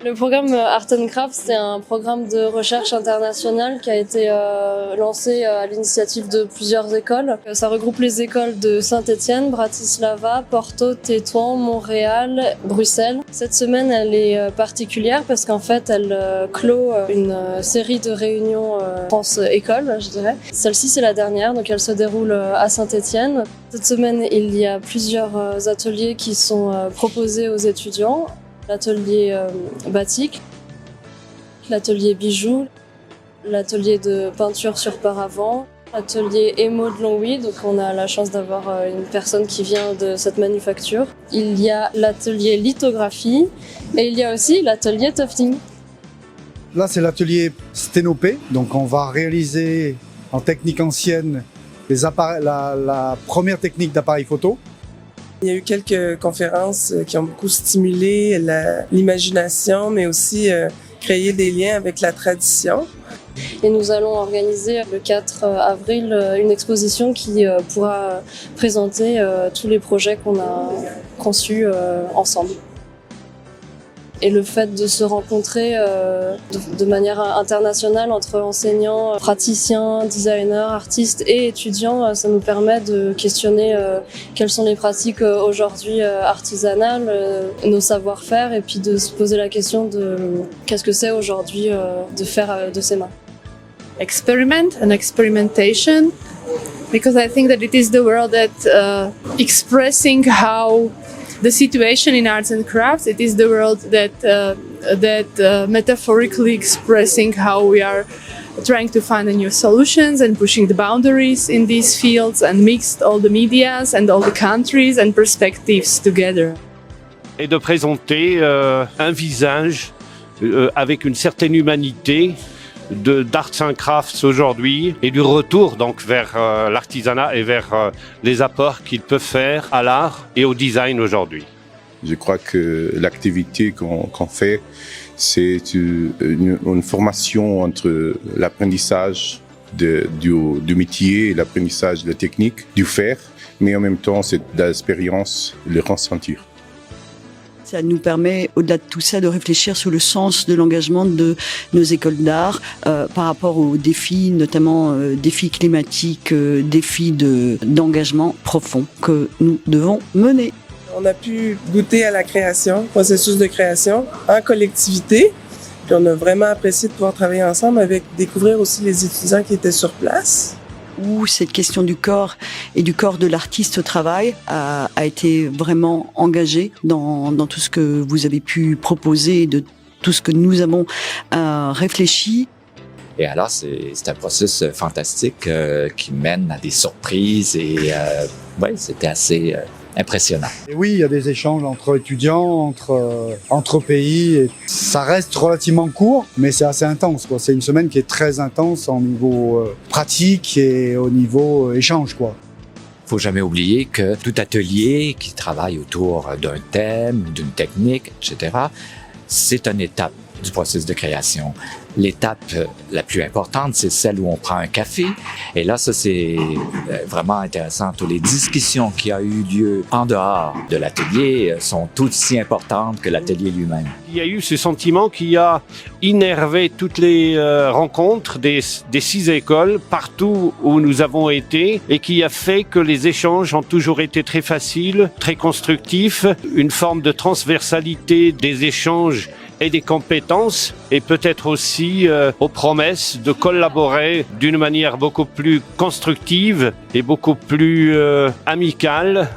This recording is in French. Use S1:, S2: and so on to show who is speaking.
S1: Le programme Art and Craft, c'est un programme de recherche international qui a été lancé à l'initiative de plusieurs écoles. Ça regroupe les écoles de Saint-Étienne, Bratislava, Porto, Tétouan, Montréal, Bruxelles. Cette semaine, elle est particulière parce qu'en fait, elle clôt une série de réunions France-École, je dirais. Celle-ci, c'est la dernière, donc elle se déroule à Saint-Étienne. Cette semaine, il y a plusieurs ateliers qui sont proposés aux étudiants. L'atelier batik, l'atelier bijoux, l'atelier de peinture sur paravent, l'atelier émo de Longwy, donc on a la chance d'avoir une personne qui vient de cette manufacture. Il y a l'atelier lithographie et il y a aussi l'atelier tufting.
S2: Là, c'est l'atelier sténopé, donc on va réaliser en technique ancienne la première technique d'appareil photo.
S3: Il y a eu quelques conférences qui ont beaucoup stimulé l'imagination, mais aussi créé des liens avec la tradition.
S1: Et nous allons organiser le 4 avril une exposition qui pourra présenter tous les projets qu'on a conçus ensemble. Et le fait de se rencontrer de manière internationale entre enseignants, praticiens, designers, artistes et étudiants, ça nous permet de questionner quelles sont les pratiques aujourd'hui artisanales, nos savoir-faire, et puis de se poser la question de qu'est-ce que c'est aujourd'hui de faire de ses mains.
S4: Experiment and experimentation, because I think that it is the world that expressing how the situation in arts and crafts, it is the world that metaphorically expressing how we are trying to find new solutions and pushing the boundaries in these fields and mixed all the medias and all the countries and perspectives together.
S5: Et de présenter un visage avec une certaine humanité d'Arts and Crafts aujourd'hui et du retour donc vers l'artisanat et vers les apports qu'il peut faire à l'art et au design aujourd'hui.
S6: Je crois que l'activité qu'on fait, c'est une formation entre l'apprentissage du métier et l'apprentissage de la technique, du faire, mais en même temps c'est de l'expérience, le ressentir.
S7: Ça nous permet, au-delà de tout ça, de réfléchir sur le sens de l'engagement de nos écoles d'art par rapport aux défis, notamment défis climatiques, défis d'engagement profond que nous devons mener.
S3: On a pu goûter à la création, processus de création, en collectivité. Puis on a vraiment apprécié de pouvoir travailler ensemble avec découvrir aussi les étudiants qui étaient sur place.
S7: Où cette question du corps et du corps de l'artiste au travail a été vraiment engagée dans tout ce que vous avez pu proposer, de tout ce que nous avons réfléchi.
S8: Et alors, c'est un processus fantastique qui mène à des surprises et ouais, c'était assez impressionnant.
S2: Et oui, il y a des échanges entre étudiants, entre pays. Et ça reste relativement court, mais c'est assez intense, quoi. C'est une semaine qui est très intense au niveau pratique et au niveau échange, quoi.
S8: Faut jamais oublier que tout atelier qui travaille autour d'un thème, d'une technique, etc., c'est une étape du processus de création. L'étape la plus importante, c'est celle où on prend un café. Et là, ça, c'est vraiment intéressant. Toutes les discussions qui ont eu lieu en dehors de l'atelier sont toutes aussi importantes que l'atelier lui-même.
S5: Il y a eu ce sentiment qui a innervé toutes les rencontres des 6 écoles partout où nous avons été et qui a fait que les échanges ont toujours été très faciles, très constructifs, une forme de transversalité des échanges et des compétences et peut-être aussi aux promesses de collaborer d'une manière beaucoup plus constructive et beaucoup plus amicale